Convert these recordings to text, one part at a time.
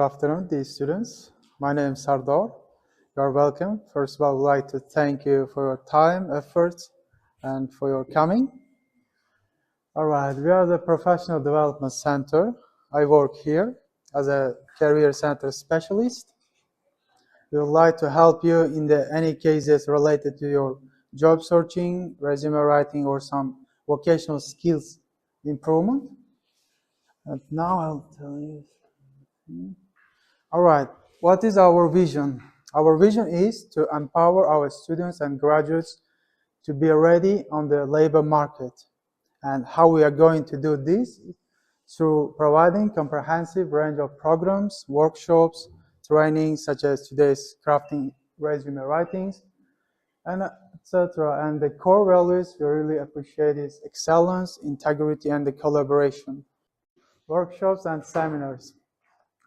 afternoon, dear students. My name is Sardar. You are welcome. First of all, I would like to thank you for your time, efforts, and for your coming. All right, we are the Professional Development Center. I work here as a Career Center Specialist. We would like to help you in any cases related to your job searching, resume writing, or some vocational skills improvement. And now I'll tell you. All right, what is our vision? Our vision is to empower our students and graduates to be ready on the labor market. And how we are going to do this? Through providing comprehensive range of programs, workshops, trainings such as today's crafting resume writings, and etc. And the core values we really appreciate is excellence, integrity, and the collaboration. Workshops and seminars.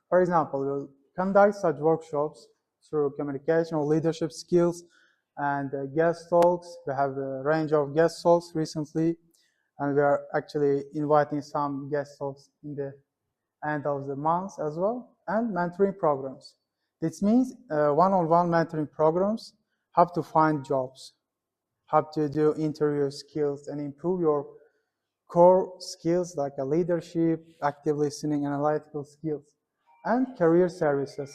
For example, we'll conduct such workshops through communication or leadership skills and guest talks. We have a range of guest talks recently, and we are actually inviting some guest talks in the end of the month as well, and mentoring programs. This means one-on-one mentoring programs, how to find jobs, how to do interview skills and improve your core skills like leadership, active listening, analytical skills, and career services.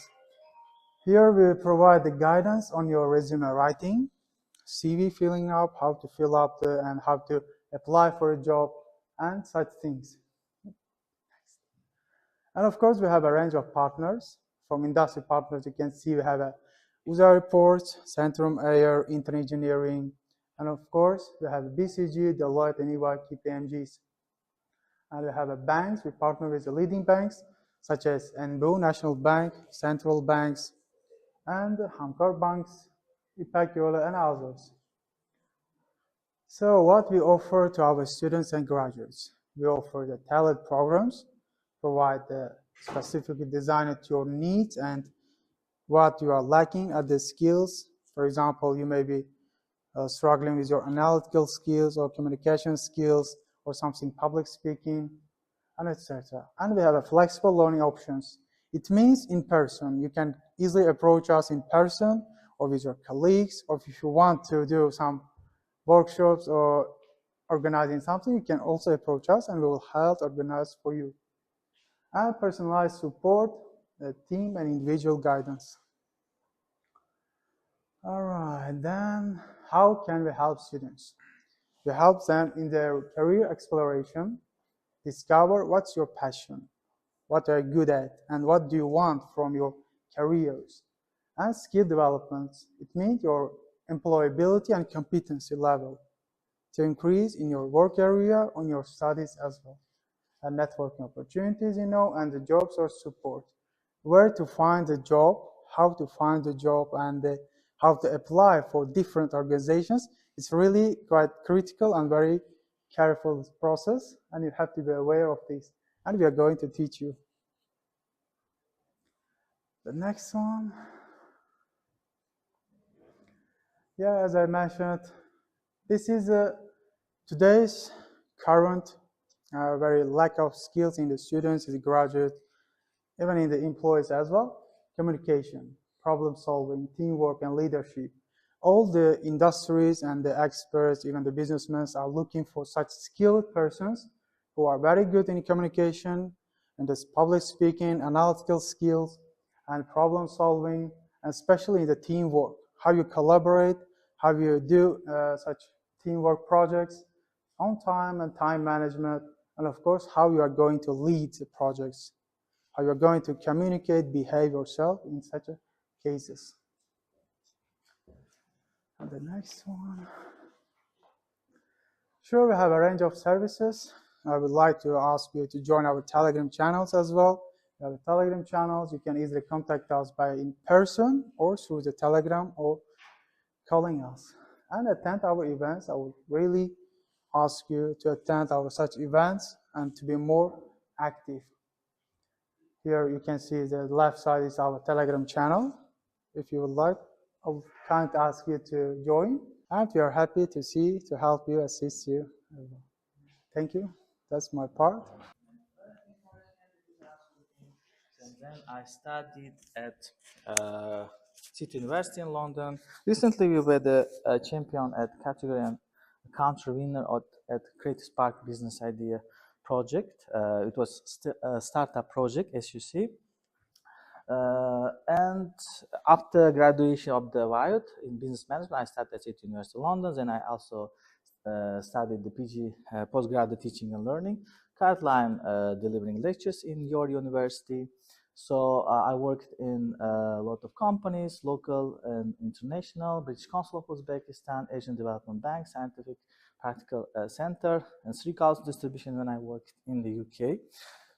Here we provide the guidance on your resume writing, CV filling up, how to fill up and how to apply for a job, and such things. And of course, we have a range of partners. From industry partners, you can see we have a USA Reports, Centrum Air, Intern Engineering, and of course, we have BCG, Deloitte, and EY KPMGs. And we have banks. We partner with the leading banks, such as NBU, National Bank, Central Banks, and Hamkar Banks, İpek Yolu, and others. So what we offer to our students and graduates? We offer the tailored programs, provide the specifically designed to your needs and what you are lacking at the skills. For example, you may be struggling with your analytical skills or communication skills or something public speaking, and etc. And we have a flexible learning options. It means in person. You can easily approach us in person or with your colleagues, or if you want to do some workshops or organizing something, you can also approach us and we will help organize for you. And personalized support, the team and individual guidance. All right, then how can we help students? We help them in their career exploration, discover what's your passion, what are you good at, and what do you want from your careers. And skill development, it means your employability and competency level to increase in your work area, on your studies as well. And networking opportunities, and the jobs or support. Where to find a job, how to find a job, and how to apply for different organizations. It's really quite critical and very careful process, and you have to be aware of this. And we are going to teach you. The next one. Yeah, as I mentioned, this is today's current very lack of skills in the students, in the graduates, even in the employees as well. Communication, problem solving, teamwork, and leadership. All the industries and the experts, even the businessmen, are looking for such skilled persons who are very good in communication and this public speaking, analytical skills, and problem solving, and especially in the teamwork, how you collaborate, how you do such teamwork projects on time and time management, and of course, how you are going to lead the projects, how you are going to communicate, behave yourself in such cases. And the next one. Sure, we have a range of services. I would like to ask you to join our Telegram channels as well. We have Telegram channels. You can easily contact us by in person or through the Telegram or calling us. And attend our events. I would really ask you to attend our such events and to be more active. Here you can see the left side is our Telegram channel. If you would like, I would kindly ask you to join. And we are happy to help you, assist you. Thank you. That's my part. then I studied at City University in London. Recently, we were the champion at category and country winner at Creative Spark Business Idea project. It was a startup project, as you see. And after graduation of the WIOT in business management, I started at City University London. Then I also studied the PG postgraduate teaching and learning. Currently, I'm delivering lectures in your university. So I worked in a lot of companies, local and international, British Council of Uzbekistan, Asian Development Bank, Scientific Practical Center, and Sri Council Distribution when I worked in the UK.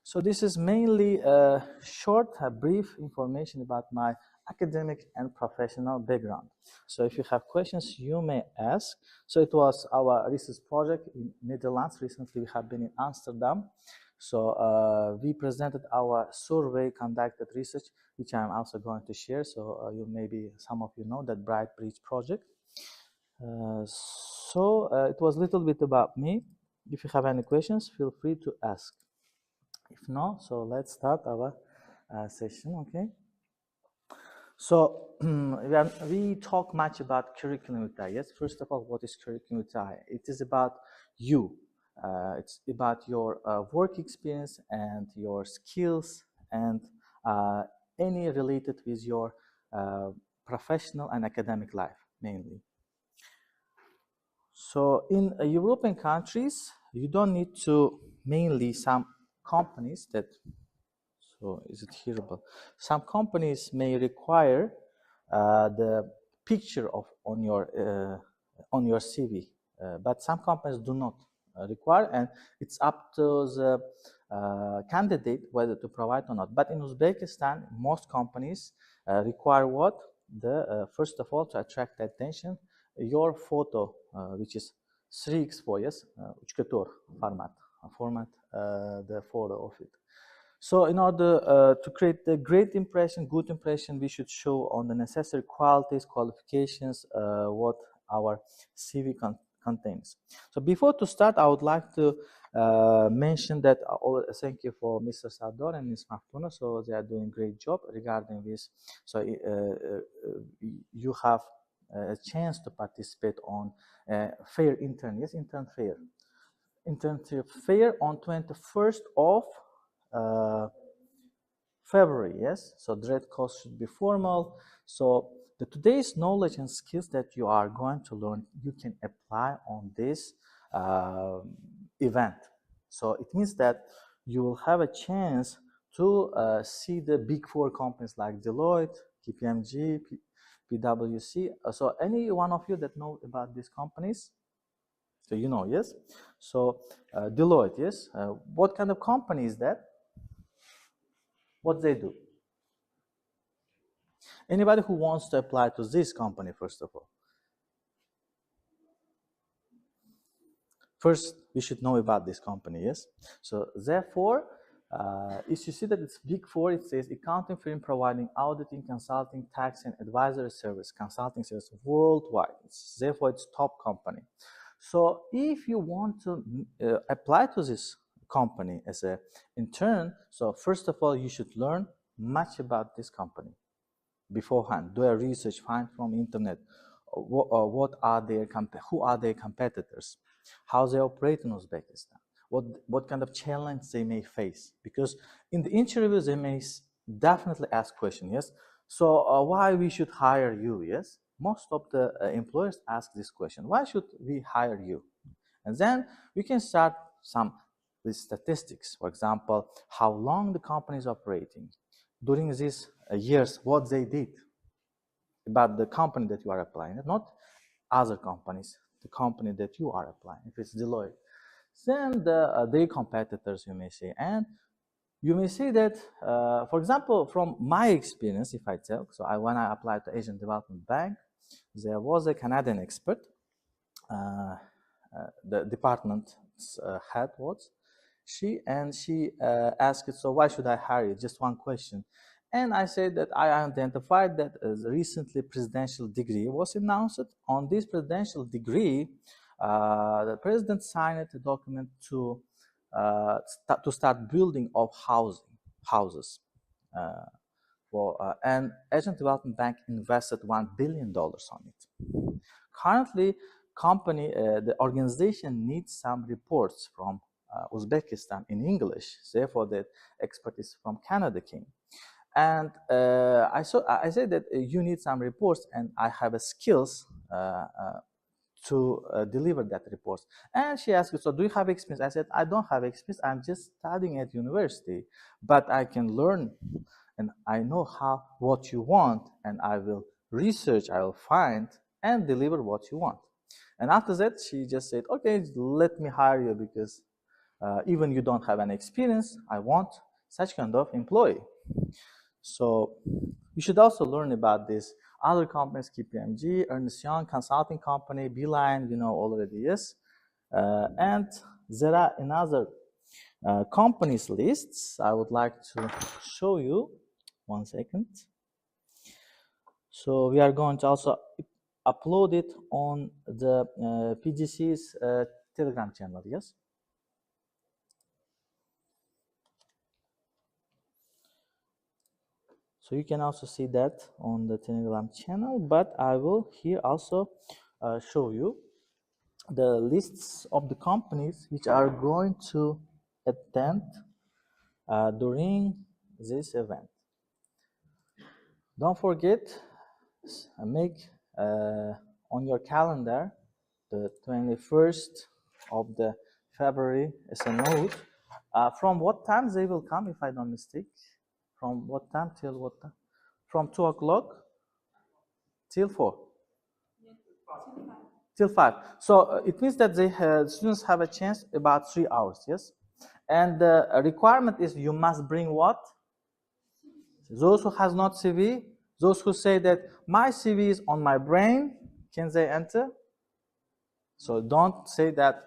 So this is mainly a short, brief information about my academic and professional background. So if you have questions, you may ask. So it was our research project in Netherlands. Recently, we have been in Amsterdam. So we presented our survey conducted research, which I'm also going to share. So you maybe some of you know that Bright Bridge project. It was a little bit about me. If you have any questions, feel free to ask. If not, so let's start our session, okay? So we talk much about curriculum vitae. Yes, first of all, what is curriculum vitae? It is about you. It's about your work experience and your skills and any related with your professional and academic life, mainly. So in European countries, you don't need to mainly some companies that, so is it hearable? Some companies may require the picture of on your CV, but some companies do not require, and it's up to the candidate whether to provide or not. But in Uzbekistan, most companies require what? First of all, to attract attention, your photo, which is 3x4, yes, 3x4 format, the photo of it. So in order to create a great impression, good impression, we should show on the necessary qualities, qualifications, what our CV contains. So before to start, I would like to mention that thank you for Mr. Sardor and Ms. Maftuna. So they are doing a great job regarding this. So you have a chance to participate on Fair Intern, yes, Intern Fair. Intern Fair on 21st of February, yes? So direct course should be formal. So today's knowledge and skills that you are going to learn, you can apply on this event. So it means that you will have a chance to see the big four companies like Deloitte, KPMG, PwC. So any one of you that know about these companies? So you know, yes? So Deloitte, yes? What kind of company is that? What they do? Anybody who wants to apply to this company, first of all? First, we should know about this company, yes? So therefore, if you see that it's Big Four, it says accounting firm providing auditing, consulting, tax, and advisory service, consulting service worldwide. Therefore, it's top company. So if you want to apply to this company as an intern, so first of all, you should learn much about this company beforehand. Do a research, find from internet. What are who are their competitors? How they operate in Uzbekistan? What kind of challenge they may face? Because in the interview, they may definitely ask questions, yes? So why we should hire you, yes? Most of the employers ask this question. Why should we hire you? And then we can start with statistics. For example, how long the company is operating. During these years, what they did about the company that you are applying, not other companies, the company that you are applying. If it's Deloitte, then their competitors, you may say. And you may say that, for example, from my experience, if I tell, so when I applied to Asian Development Bank, there was a Canadian expert, the department's head was, she asked, so why should I hire you? Just one question. And I said that I identified that as a recently presidential degree was announced. On this presidential degree, the president signed a document to start building of houses. And Asian Development Bank invested $1 billion on it. Currently, the organization needs some reports from Uzbekistan in English. Therefore, the expertise from Canada came. And I said that you need some reports, and I have a skills to deliver that report. And she asked, so do you have experience? I said, I don't have experience. I'm just studying at university, but I can learn, and I know what you want, and I will research, I will find, and deliver what you want. And after that, she just said, okay, let me hire you, because even you don't have any experience, I want such kind of employee. So you should also learn about this. Other companies, KPMG, Ernst Young, consulting company, Beeline, you know already, yes. And there are another companies lists I would like to show you. 1 second. So we are going to also upload it on the PGC's Telegram channel, yes. So you can also see that on the Telegram channel, but I will here also show you the lists of the companies which are going to attend during this event. Don't forget, make on your calendar the 21st of the February as a note. From what time they will come, if I don't mistake? From what time till what time? From 2 o'clock till 4? Till 5. So it means that students have a chance about 3 hours, yes? And the requirement is you must bring what? Those who has not CV, those who say that my CV is on my brain, can they enter? So don't say that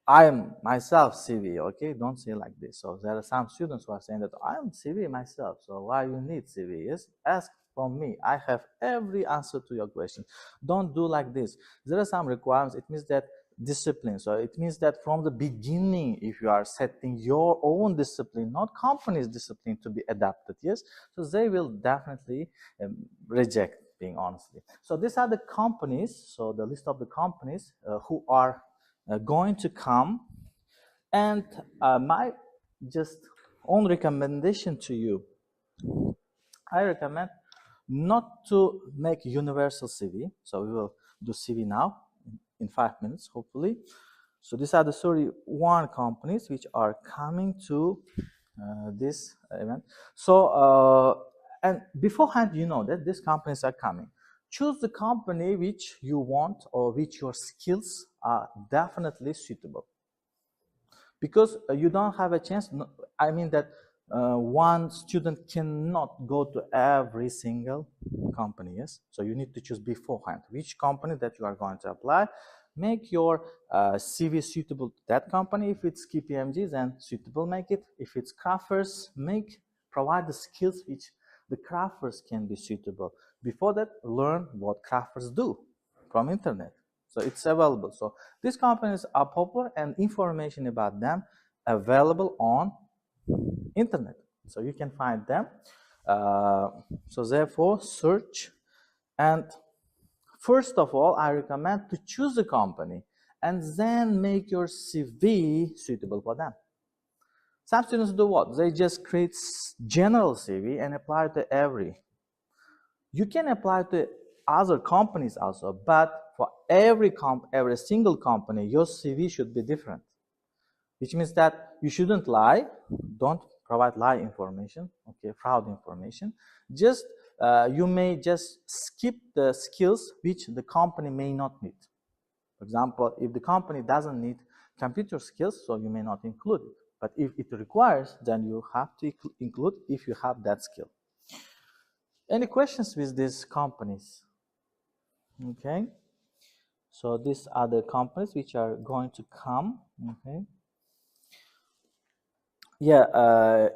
I am myself CV, okay? Don't say like this. So there are some students who are saying that I am CV myself, so why you need CV? Yes, ask from me. I have every answer to your question. Don't do like this. There are some requirements. It means that discipline. So it means that from the beginning, if you are setting your own discipline, not company's discipline to be adapted, yes, so they will definitely reject, being honestly. So these are the companies, so the list of the companies who are going to come, and my just own recommendation to you, I recommend not to make universal CV. So we will do CV now in 5 minutes, hopefully. So these are the 31 companies which are coming to this event. So and beforehand, you know that these companies are coming. Choose the company which you want or which your skills are definitely suitable. Because you don't have a chance, I mean that one student cannot go to every single company, yes? So you need to choose beforehand which company that you are going to apply. Make your CV suitable to that company. If it's KPMG, then suitable make it. If it's crafters, provide the skills which the crafters can be suitable. Before that, learn what crafters do from internet. So it's available. So these companies are popular, and information about them available on internet. So you can find them. So therefore, search. And first of all, I recommend to choose a company and then make your CV suitable for them. Some students do what? They just create general CV and apply to every. You can apply to other companies also, but for every single company, your CV should be different. Which means that you shouldn't lie. Don't provide lie information, okay, fraud information. Just you may just skip the skills which the company may not need. For example, if the company doesn't need computer skills, so you may not include it. But if it requires, then you have to include if you have that skill. Any questions with these companies? Okay. So these are the companies which are going to come. Okay. Yeah.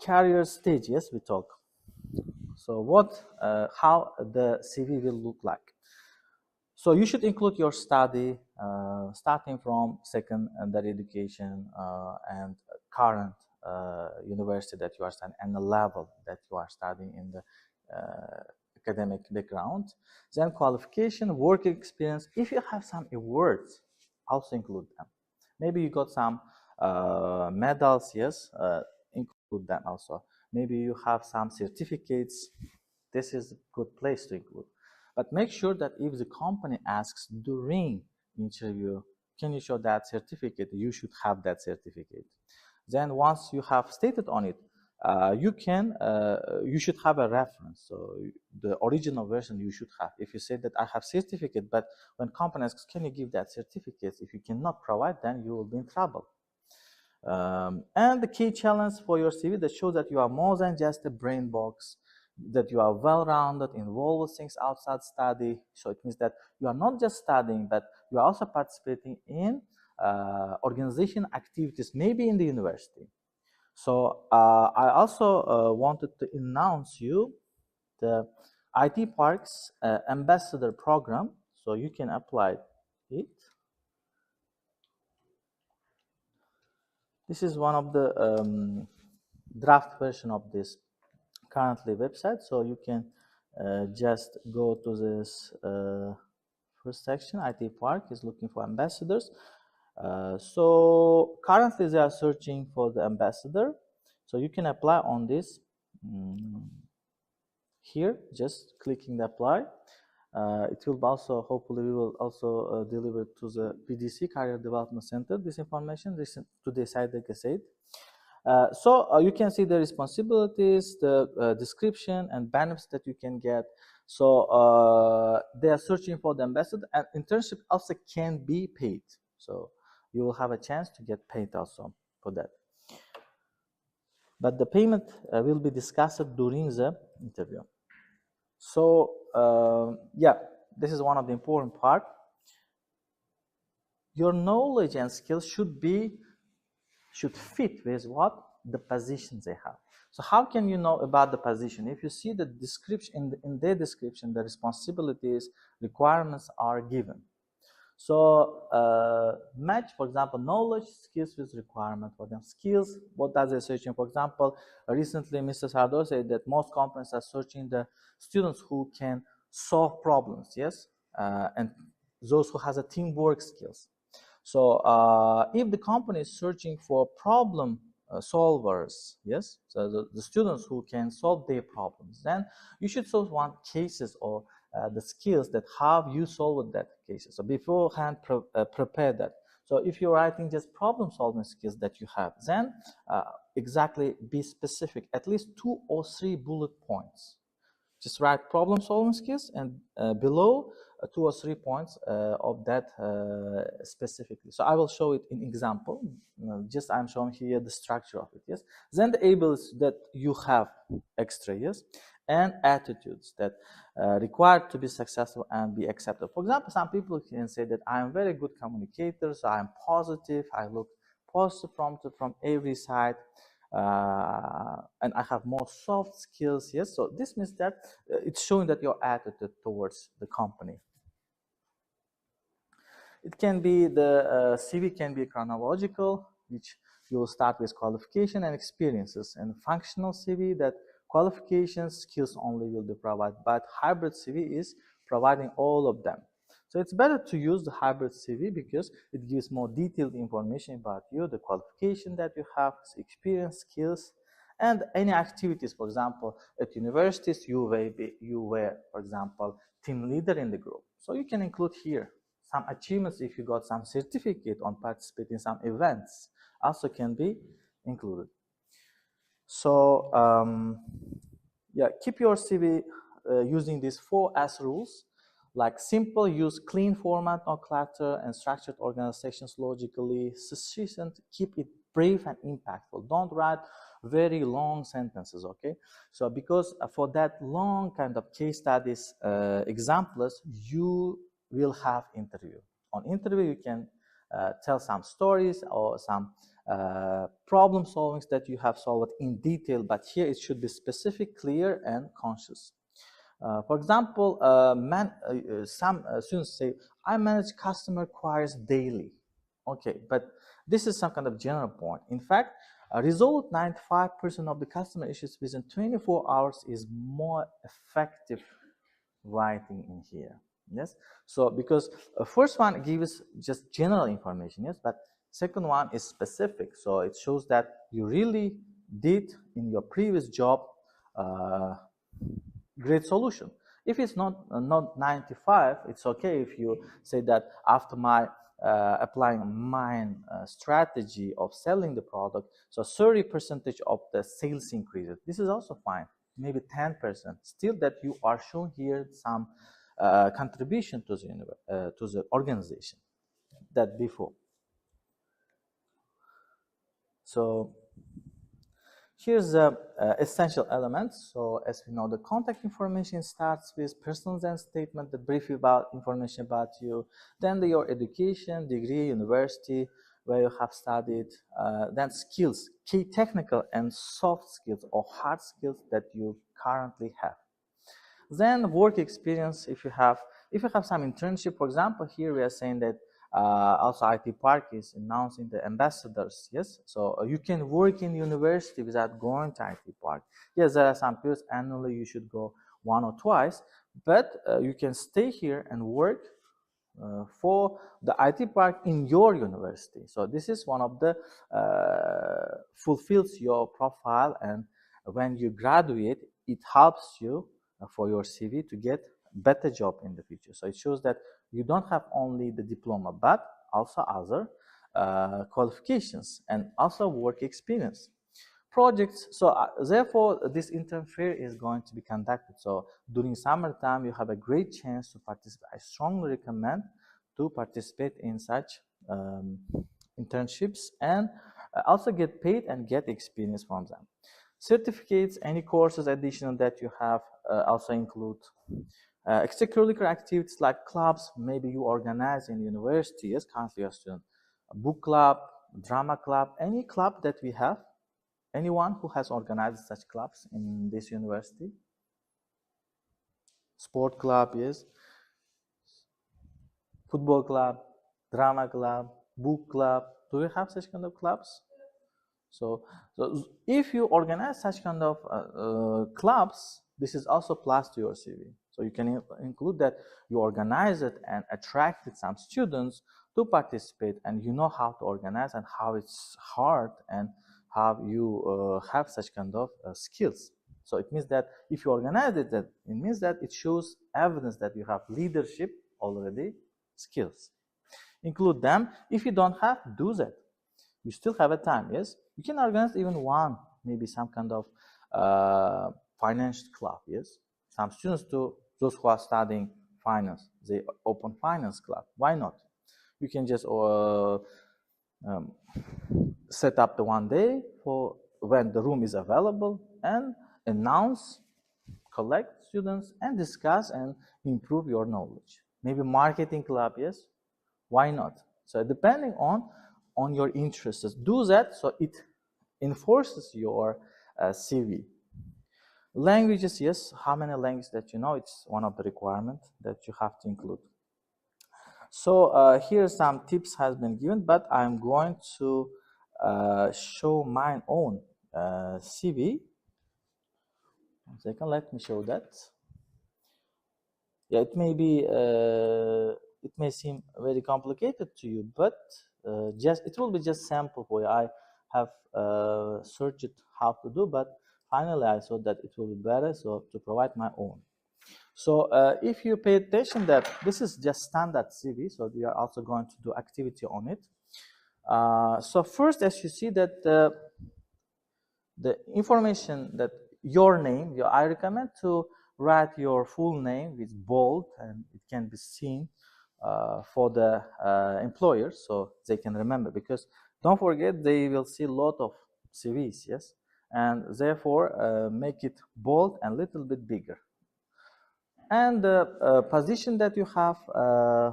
Career stage. Yes, we talk. So how the CV will look like. So you should include your study, starting from secondary education and current university that you are studying and the level that you are studying in the academic background. Then qualification, work experience. If you have some awards, also include them. Maybe you got some medals, yes, include them also. Maybe you have some certificates. This is a good place to include. But make sure that if the company asks during interview, can you show that certificate? You should have that certificate. Then once you have stated on it, you should have a reference. So the original version you should have. If you say that I have certificate, but when company asks, can you give that certificate? If you cannot provide, then you will be in trouble. And the key challenge for your CV that shows that you are more than just a brain box, that you are well-rounded, involved with things outside study. So it means that you are not just studying, but you are also participating in organization activities, maybe in the university. So I also wanted to announce you the IT Parks Ambassador Program. So you can apply it. This is one of the draft version of this currently website. So you can just go to this first section. IT Park is looking for ambassadors. So currently they are searching for the ambassador. So you can apply on this here, just clicking the apply. It will also, hopefully, we will also deliver to the PDC, Career Development Center, this information to decide, like I said. So you can see the responsibilities, the description, and benefits that you can get. So they are searching for the ambassador, and internship also can be paid. So you will have a chance to get paid also for that. But the payment will be discussed during the interview. So yeah, this is one of the important part. Your knowledge and skills should fit with what the positions they have. So how can you know about the position? If you see the description in their description, the responsibilities, requirements are given. So match, for example, knowledge, skills with requirement for them. Skills, what are they searching? For example, recently Mr. Sardor said that most companies are searching the students who can solve problems, yes, and those who has a teamwork skills. So if the company is searching for problem solvers, yes, so the students who can solve their problems, then you should solve one cases or the skills that how you solve that cases. So beforehand, prepare that. So if you're writing just problem solving skills that you have, then exactly be specific, at least 2 or 3 bullet points. Just write problem solving skills and below 2 or 3 points of that specifically. So I will show it in example. Just I'm showing here the structure of it, yes. Then the abilities that you have extra, yes, and attitudes that required to be successful and be accepted. For example, some people can say that I am very good communicator, so I am positive, I look positive from every side. And I have more soft skills, yes. So this means that it's showing that your attitude towards the company. It can be the CV can be chronological, which you will start with qualification and experiences, and functional CV that qualifications, skills only will be provided, but hybrid CV is providing all of them. So it's better to use the hybrid CV because it gives more detailed information about you, the qualification that you have, experience, skills, and any activities. For example, at universities, you were, for example, team leader in the group. So you can include here some achievements. If you got some certificate on participating in some events, also can be included. So yeah, keep your CV using these 4S rules. Like simple, use clean format, no clutter, and structured organizations logically. Sufficient, keep it brief and impactful. Don't write very long sentences, okay? So because for that long kind of case studies, examples, you will have interview. On interview, you can tell some stories or some problem solvings that you have solved in detail, but here it should be specific, clear, and conscious. For example, some students say, I manage customer queries daily. Okay, but this is some kind of general point. In fact, Resolve 95% of the customer issues within 24 hours is more effective writing in here. Yes, so because first one gives just general information, yes, but second one is specific, so it shows that you really did in your previous job great solution. If it's not 95, it's okay if you say that after my applying my strategy of selling the product, so 30% of the sales increases. This is also fine. Maybe 10%. Still, that you are showing here some contribution to the organization that before. So here's the essential elements. So as we know, the contact information starts with personal name statement that brief you about information about you, then your education, degree, university, where you have studied, then skills, key technical and soft skills or hard skills that you currently have. Then work experience, if you have some internship, for example, here we are saying that also IT Park is announcing the ambassadors, yes? So you can work in university without going to IT Park. Yes, there are some periods annually you should go 1 or twice, but you can stay here and work for the IT Park in your university. So this is one of the fulfills your profile, and when you graduate, it helps you for your CV to get better job in the future. So it shows that you don't have only the diploma, but also other qualifications and also work experience. Projects, so therefore this intern fair is going to be conducted. So during summertime, you have a great chance to participate. I strongly recommend to participate in such internships and also get paid and get experience from them. Certificates, any courses additional that you have also include extracurricular activities like clubs, maybe you organize in university, yes, currently you're a student, a book club, drama club, any club that we have, anyone who has organized such clubs in this university, sport club, yes, football club, drama club, book club, do you have such kind of clubs? So if you organize such kind of clubs, this is also plus to your CV. So you can include that you organize it and attracted some students to participate, and you know how to organize and how it's hard and how you have such kind of skills. So it means that if you organize it, that it means that it shows evidence that you have leadership already skills. Include them. If you don't have, do that. You still have a time, yes? You can organize even one, maybe some kind of finance club, yes? Some students do, those who are studying finance, they open finance club. Why not? You can just set up the one day for when the room is available and announce, collect students and discuss and improve your knowledge. Maybe marketing club, yes? Why not? So depending on your interests, do that so it enforces your CV. Languages, yes, how many languages that you know, it's one of the requirements that you have to include. So here some tips has been given, but I'm going to show my own CV. 1 second, let me show that. Yeah, it may be, it may seem very complicated to you, but it will be just sample for you. I have searched how to do, but finally I saw that it will be better, so to provide my own. So if you pay attention that this is just standard CV, so we are also going to do activity on it. So first, as you see that the information that your name, I recommend to write your full name with bold, and it can be seen for the employers so they can remember, because don't forget they will see a lot of CVs, yes, and therefore make it bold and a little bit bigger. And the position that you have,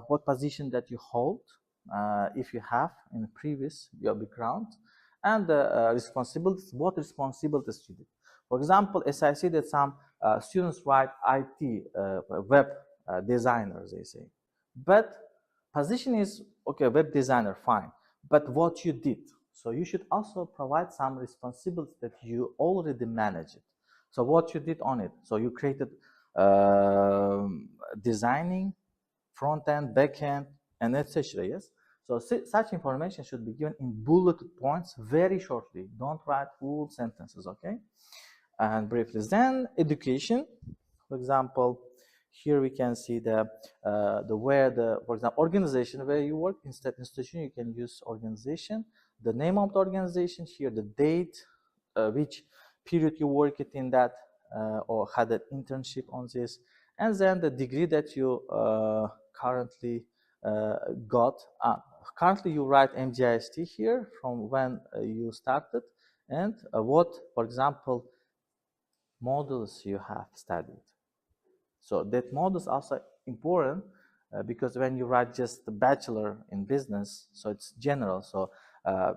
what position that you hold, if you have in previous your background, and the responsibilities, what responsibilities you did. For example, as I see that some students write IT, web designers, they say. But position is, okay, web designer, fine. But what you did, So you should also provide some responsibilities that you already manage it. So what you did on it. So you created designing, front end, back end, and etc. Yes. So such information should be given in bullet points very shortly. Don't write full sentences, okay? And briefly, then education. For example, here we can see the for example, organization where you work. Instead institution, you can use organization, the name of the organization, here the date, which period you work it in that, or had an internship on this, and then the degree that you currently got. Currently you write MDIST here from when you started, and what, for example, modules you have studied. So that module is also important because when you write just the bachelor in business, so it's general. So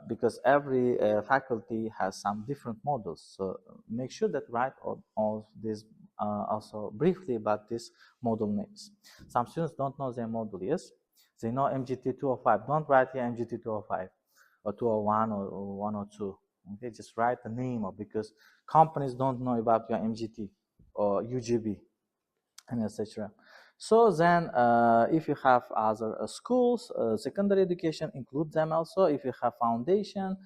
because every faculty has some different modules. So make sure that write all this also briefly about these module names. Some students don't know their module, yes? They know MGT 205. Don't write here MGT 205 or 201 or 102. Okay, just write the name of, because companies don't know about your MGT or UGB and etc. So then if you have other schools, secondary education, include them also. If you have foundation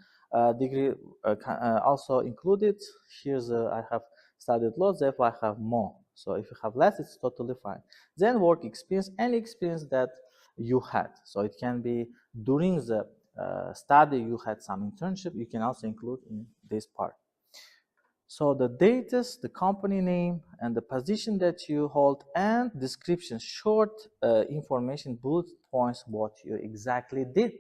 degree, also included. Here's I have studied lots, therefore I have more. So if you have less, it's totally fine. Then work experience, any experience that you had. So it can be during the study you had some internship, you can also include in this part. So the dates, the company name, and the position that you hold, and description, short information, bullet points, what you exactly did.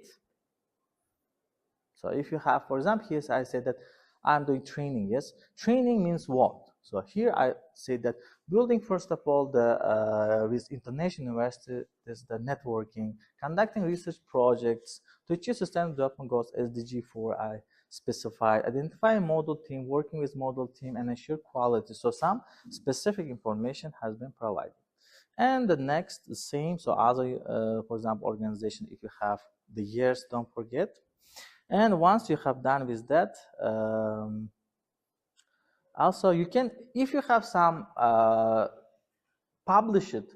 So if you have, for example, here I said that I'm doing training, yes? Training means what? So here I say that building, first of all, with international university, is the networking, conducting research projects to achieve sustainable development goals, SDG 4, I specified, identify a model team, working with model team, and ensure quality. So some specific information has been provided. And the next, the same, so other, for example, organization, if you have the years, don't forget. And once you have done with that, also you can, if you have some publish it,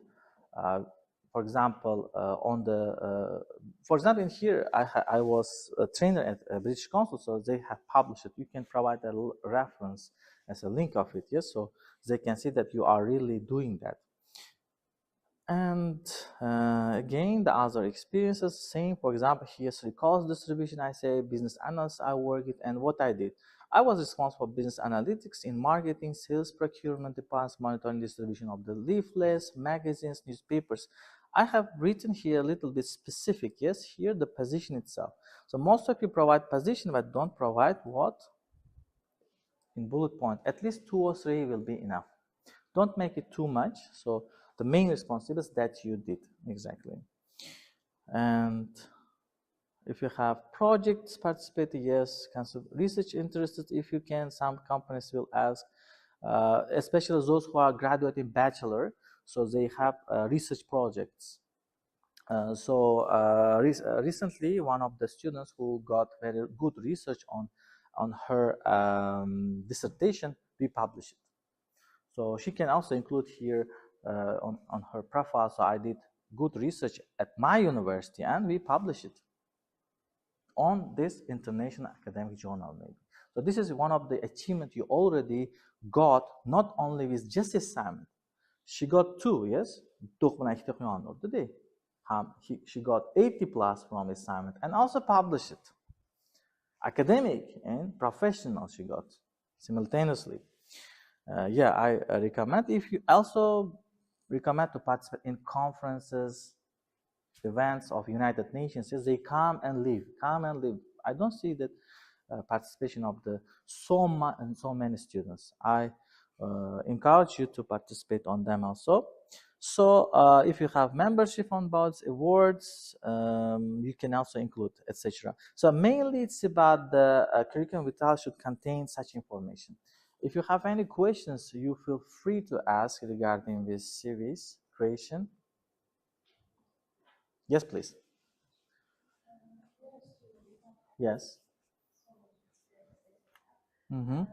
for example, on the, for example, in here, I was a trainer at British Council, so they have published it. You can provide a reference as a link of it, yes, so they can see that you are really doing that. And again, the other experiences, same. For example, here's cost distribution. I say business analyst I work it, and what I did. I was responsible for business analytics in marketing, sales, procurement departments, monitoring distribution of the leaflets, magazines, newspapers. I have written here a little bit specific, yes, here the position itself. So most of you provide position, but don't provide what? In bullet point, at least 2 or 3 will be enough. Don't make it too much. So the main responsibilities that you did exactly. And if you have projects participating, yes, research interested if you can. Some companies will ask, especially those who are graduating bachelor, so they have research projects. Recently, one of the students who got very good research on her dissertation, we published it. So she can also include here on her profile. So I did good research at my university, and we publish it on this international academic journal maybe. So this is one of the achievements you already got, not only with just assignment. She got 2, yes? She got 80 plus from assignment and also published it. Academic and professional she got simultaneously. Yeah, I recommend. If you also recommend to participate in conferences, events of United Nations, yes, they come and live. I don't see that participation of the so many students. I encourage you to participate on them also. So if you have membership on boards, awards, you can also include, etc. So mainly it's about the curriculum vitae should contain such information. If you have any questions, you feel free to ask regarding this series creation. Yes, please. Yes. Mm-hmm.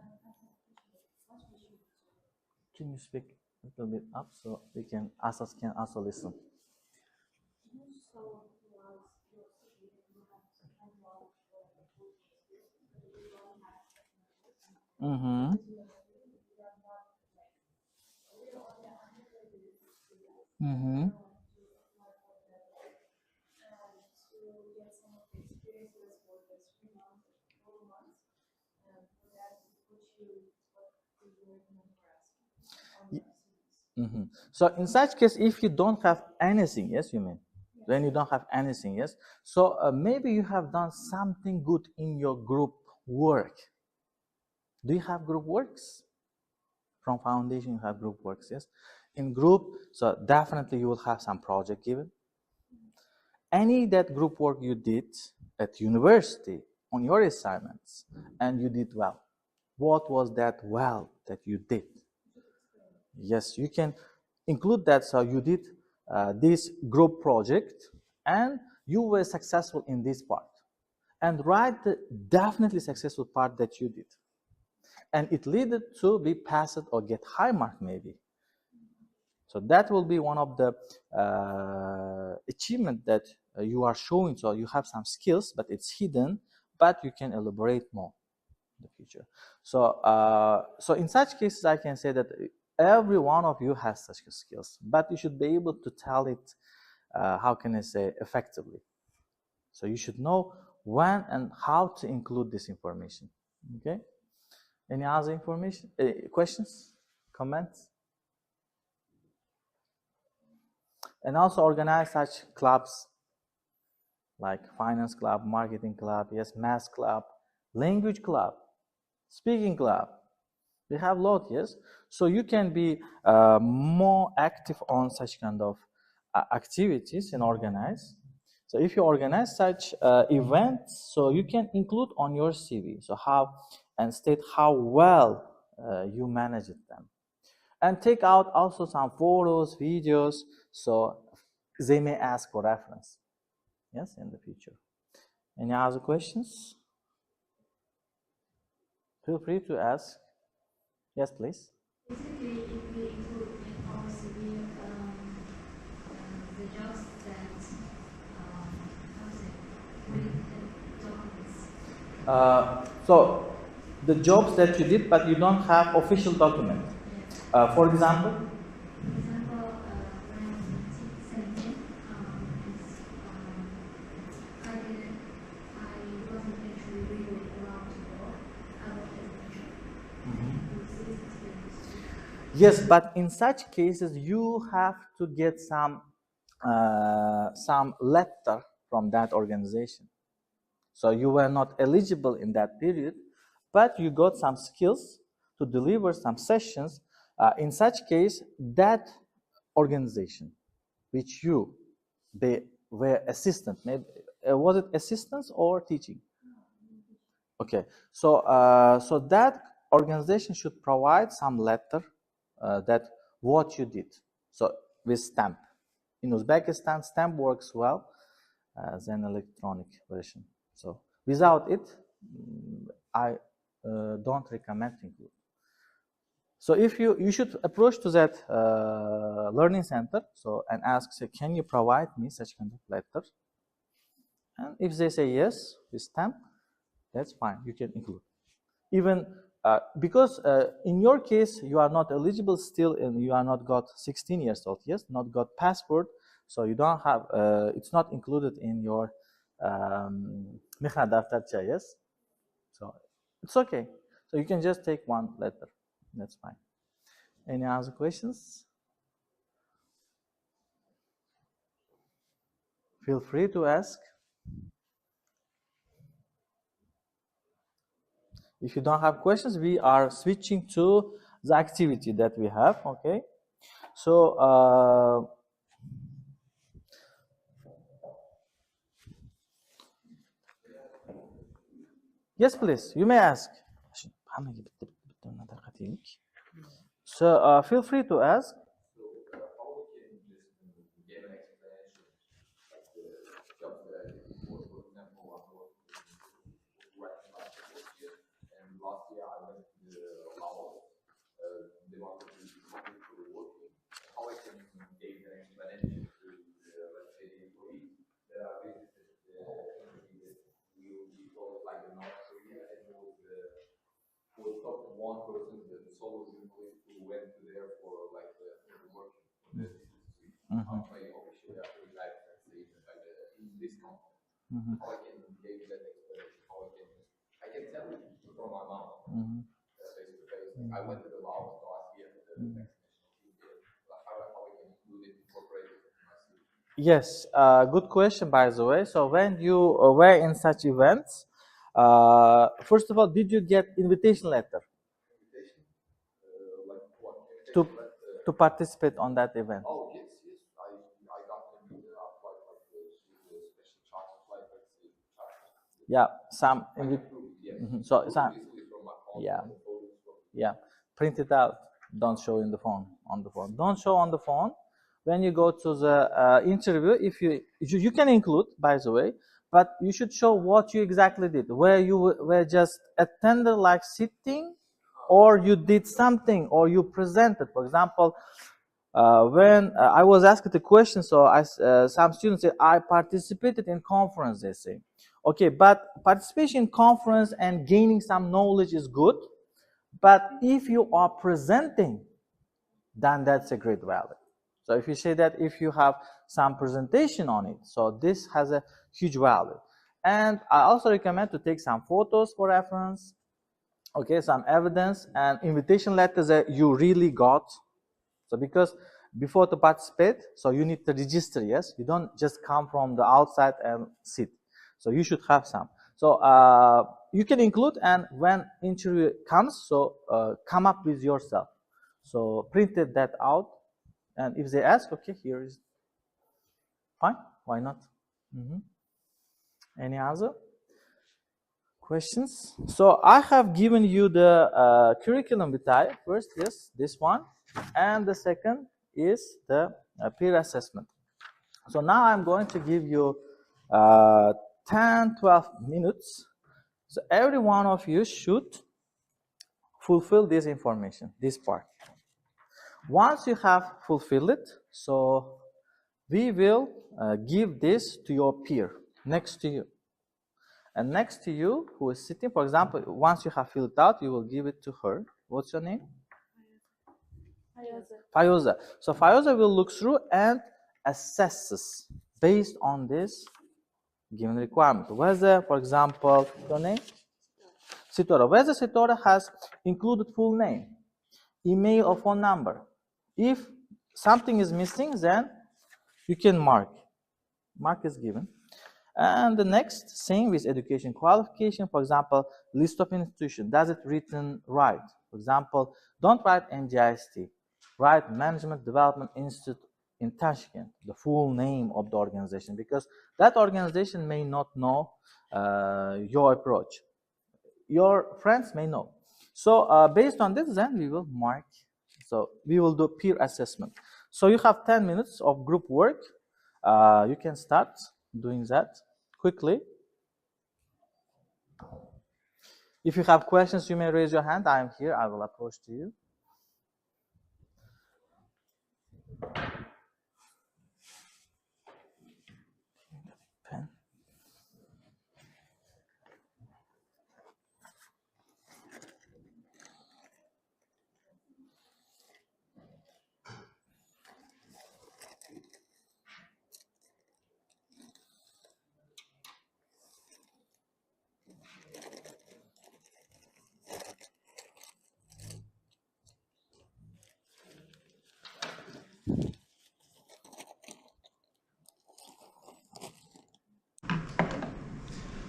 Can you speak a little bit up so we can also listen? Mm-hmm. Mm-hmm. Mm-hmm. So in such case, if you don't have anything, yes, you mean, when you don't have anything, yes. So maybe you have done something good in your group work. Do you have group works? From foundation, you have group works, yes. In group, so definitely you will have some project given. Any that group work you did at university on your assignments, and you did well. What was that well that you did? Yes, you can include that. So you did this group project and you were successful in this part. And write the definitely successful part that you did. And it led to be passed or get high mark maybe. So that will be one of the achievement that you are showing. So you have some skills, but it's hidden, but you can elaborate more in the future. So in such cases, I can say that every one of you has such skills, but you should be able to tell it, how can I say, effectively. So you should know when and how to include this information. Okay? Any other information, questions, comments? And also organize such clubs like finance club, marketing club, yes, math club, language club, speaking club. We have a lot, yes. So you can be more active on such kind of activities and organize. So if you organize such events, so you can include on your CV. So how and state how well you manage them, and take out also some photos, videos, so they may ask for reference. Yes, in the future. Any other questions? Feel free to ask. Yes, please. Basically, if we include in our CV the jobs that how to say, with the documents. So the jobs that you did, but you don't have official document. Yeah. For example. For example, when I was in 17, I didn't, I wasn't actually really allowed to work. I worked as a teacher. With this experience. Yes, but in such cases, you have to get some letter from that organization. So you were not eligible in that period, but you got some skills to deliver some sessions. In such case, that organization, which you they were assistant, maybe was it assistance or teaching? Okay, so that organization should provide some letter that what you did. So with stamp. In Uzbekistan, stamp works well as an electronic version. So without it, I don't recommend to include. So if you should approach to that learning center, so and ask, say, can you provide me such kind of letter? And if they say yes with stamp, that's fine. You can include. Even because in your case you are not eligible still, and you are not got 16 years old, yes, not got passport, so you don't have. It's not included in your Mihna Daftarcha, yes. So it's okay. So you can just take one letter. That's fine. Any other questions? Feel free to ask. If you don't have questions, we are switching to the activity that we have. Okay. So yes, please. You may ask. So feel free to ask. Maybe officially after we like translation by this company. How I can give that explanation, how I can tell it from my mouth, face to face. I went to the law last year for the next national team. How I can include it, incorporate it in my CV. Yes, good question, by the way. So when you were in such events, first of all, did you get invitation letter Invitation, like what? to participate on that event? Oh yes. I got them with the flight, like the special charter flight, like the charter. Yeah, some. I can prove it, yes. So Prove some. easily from my phone. Yeah. From the photos from Yeah, print it out. Don't show in the phone. On the phone. Don't show on the phone. When you go to the interview, if you can include, by the way, but you should show what you exactly did. Where you were just attender, like sitting, or you did something, or you presented. For example, when I was asked the question, so some students say I participated in conference. They say, okay, but participation in conference and gaining some knowledge is good. But if you are presenting, then that's a great value. So if you say that if you have some presentation on it, so this has a huge value. And I also recommend to take some photos for reference, okay, some evidence and invitation letters that you really got. So because before to participate, so you need to register, yes? You don't just come from the outside and sit. So you should have some. So you can include, and when interview comes, so come up with yourself. So printed that out, and if they ask, okay, here is fine. Why not? Any other questions? So I have given you the curriculum vitae. First is this one, and the second is the peer assessment. So now I'm going to give you 10, 12 minutes. So every one of you should fulfill this information, this part. Once you have fulfilled it, so we will give this to your peer next to you. And next to you, who is sitting, for example, once you have filled it out, you will give it to her. What's your name? Fayoza. So Fayoza will look through and assesses based on this given requirement. Whether, for example, your name? Sitora. Whether Sitora has included full name, email or phone number. If something is missing, then you can mark. Mark is given. And the next, same with education qualification. For example, list of institutions. Does it written right? For example, don't write MDIST. Write Management Development Institute in Tashkent, the full name of the organization, because that organization may not know your approach. Your friends may know. So based on this, then we will mark. So we will do peer assessment. So you have 10 minutes of group work. You can start doing that quickly. If you have questions, you may raise your hand. I am here. I will approach to you. Pen.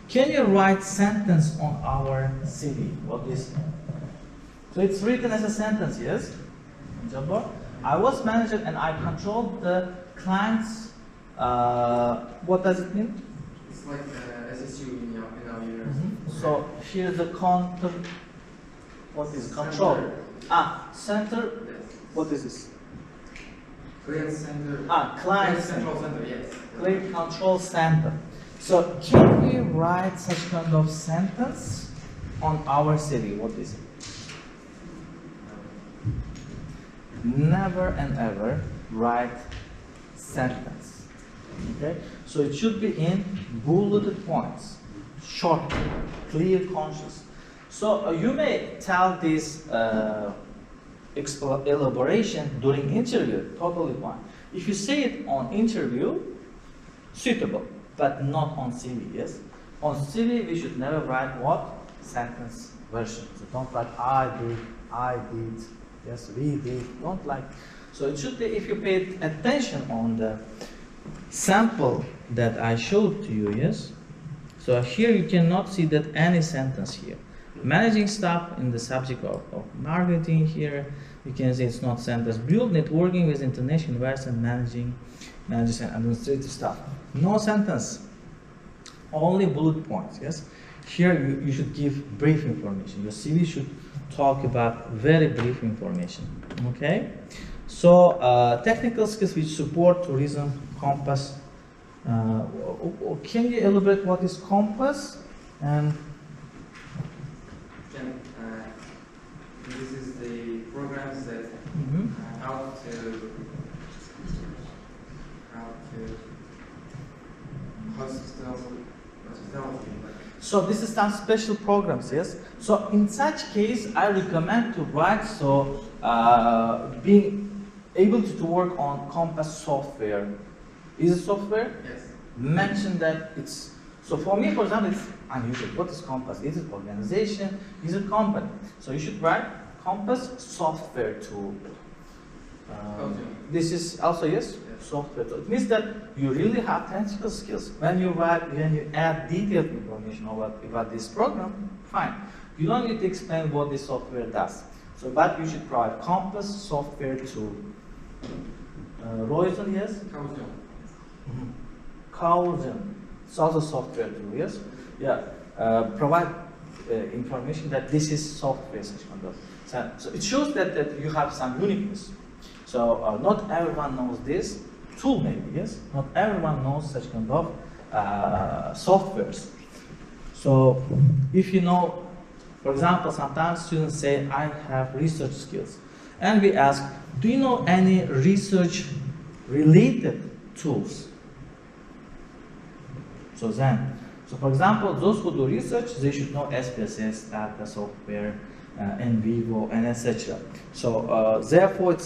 Can you write sentence on our CV? What is? So it's written as a sentence, yes? I was manager and I controlled the clients. What does it mean? It's like SSU in our university. So here's the counter. What is control? Center. Yes. What is this? Client center. Client control center. Yes. Client control center. So can we write such kind of sentence on our CV? What is it? Never and ever write sentence. Okay? So it should be in bulleted points, short, clear, conscious. So you may tell this elaboration during interview, totally fine. If you say it on interview, suitable, but not on CV, yes? On CV, we should never write what? Sentence version. So don't write I did, yes, we did, don't like. So it should be, if you pay attention on the sample that I showed to you, yes? So here you cannot see that any sentence here. Managing staff in the subject of marketing here, you can see it's not sentence. Build networking with international investors and managers and administrative staff. No sentence, only bullet points, yes? Here you should give brief information. Your CV should talk about very brief information, okay? So technical skills which support tourism, compass. Can you elaborate what is compass? And this is the programs that how to hospitality. so this is some special programs, yes? So in such case, I recommend to write so being able to work on Compass software. Is it software? Yes. Mention that it's, so for me, for example, it's unusual. What is Compass? Is it organization? Is it company? So you should write Compass software tool. This is also, yes, software tool. It means that you really have technical skills. When you write, when you add detailed information about this program, fine. You don't need to explain what this software does. So, but you should provide Compass software tool. Royson, yes? Kauzen. It's also software tool, yes? Yeah. Provide information that this is software such kind of. So it shows that you have some uniqueness. So not everyone knows this tool, maybe, yes? Not everyone knows such kind of softwares. So if you know, for example, sometimes students say, I have research skills. And we ask, do you know any research related tools? So then, so for example, those who do research, they should know SPSS, data software, NVivo, and etc. So therefore,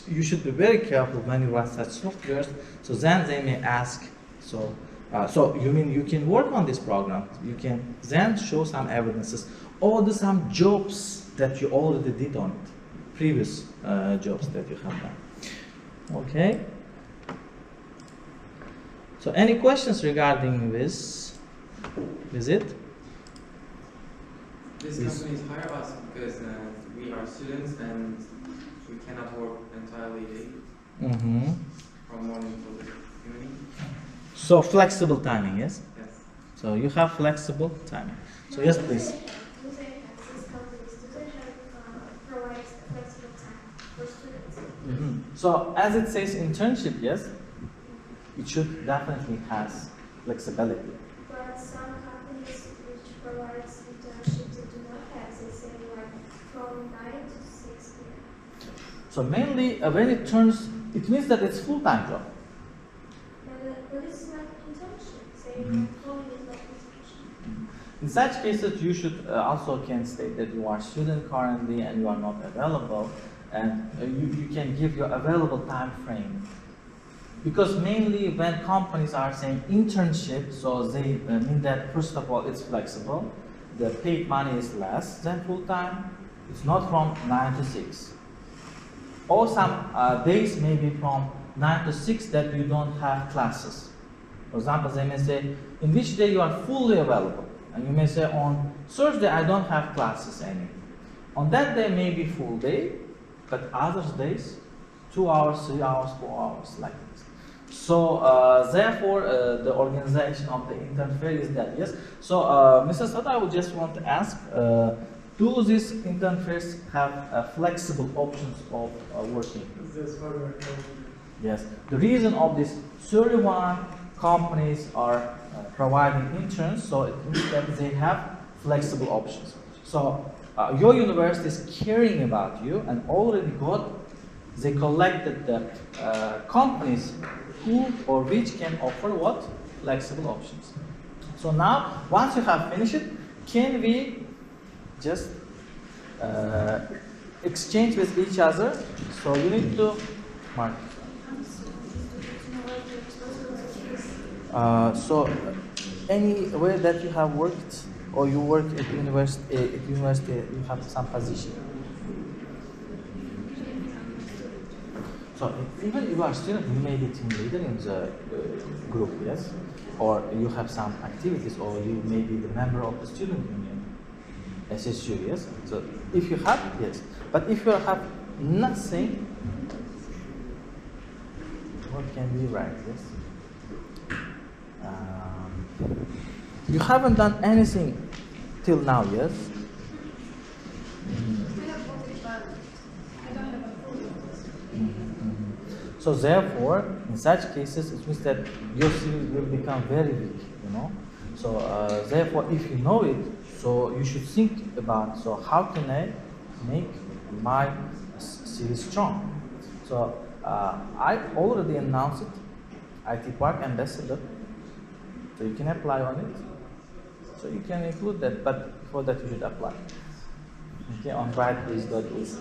you should be very careful when you write such softwares. So then they may ask, so you mean you can work on this program? You can then show some evidences, or do some jobs that you already did on it, previous jobs that you have done. Okay. So any questions regarding this visit? These companies hire us because we are students and we cannot work entirely day from morning till evening. So flexible timing, yes? Yes. So you have flexible timing. So yes, please. Do they provide flexible time for students? So as it says internship, yes, it should definitely has flexibility. But some companies which provide internships they do not have, they say like from 9 to 6 p.m. So mainly when it turns, it means that it's full-time job. But it's not internship. Say employee is not internship. In such cases, you should also can state that you are a student currently and you are not available, and you can give your available time frame. Because mainly when companies are saying internship, so they mean that first of all it's flexible, the paid money is less than full-time, it's not from 9 to 6. Or some days maybe from 9 to 6 that you don't have classes. For example, they may say, in which day you are fully available? And you may say, on Thursday I don't have classes any. On that day may be full day, but other days, 2 hours, 3 hours, 4 hours, like this. So therefore, the organization of the Intern Fair is that, yes? So Mr. Sada, I would just want to ask, do these Intern Fairs have flexible options of working? Yes. The reason of this 31 companies are providing interns, so it means that they have flexible options. So your university is caring about you and already they collected the companies who or which can offer what? Flexible options. So now, once you have finished it, can we just exchange with each other? So you need to mark. So, anywhere that you have worked, or you work at university, you have some position. So even if you are a student, you may be team leader in the group, yes, or you have some activities, or you may be the member of the student union, SSU, yes. So if you have, yes, but if you have nothing, what can be right, yes? You haven't done anything till now, yes? So therefore, in such cases, it means that your CV will become very weak, you know. So therefore, if you know it, so you should think about, so how can I make my CV strong? So I already announced it, IT Park Ambassador, so you can apply on it. So you can include that, but before that you should apply. Okay, on brightbase.is.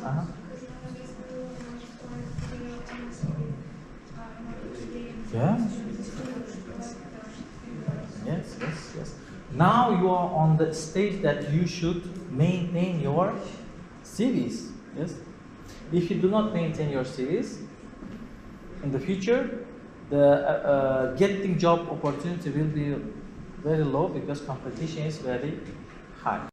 Yeah. Yes. Now you are on the stage that you should maintain your CVs. Yes. If you do not maintain your CVs, in the future, the getting job opportunity will be very low because competition is very high.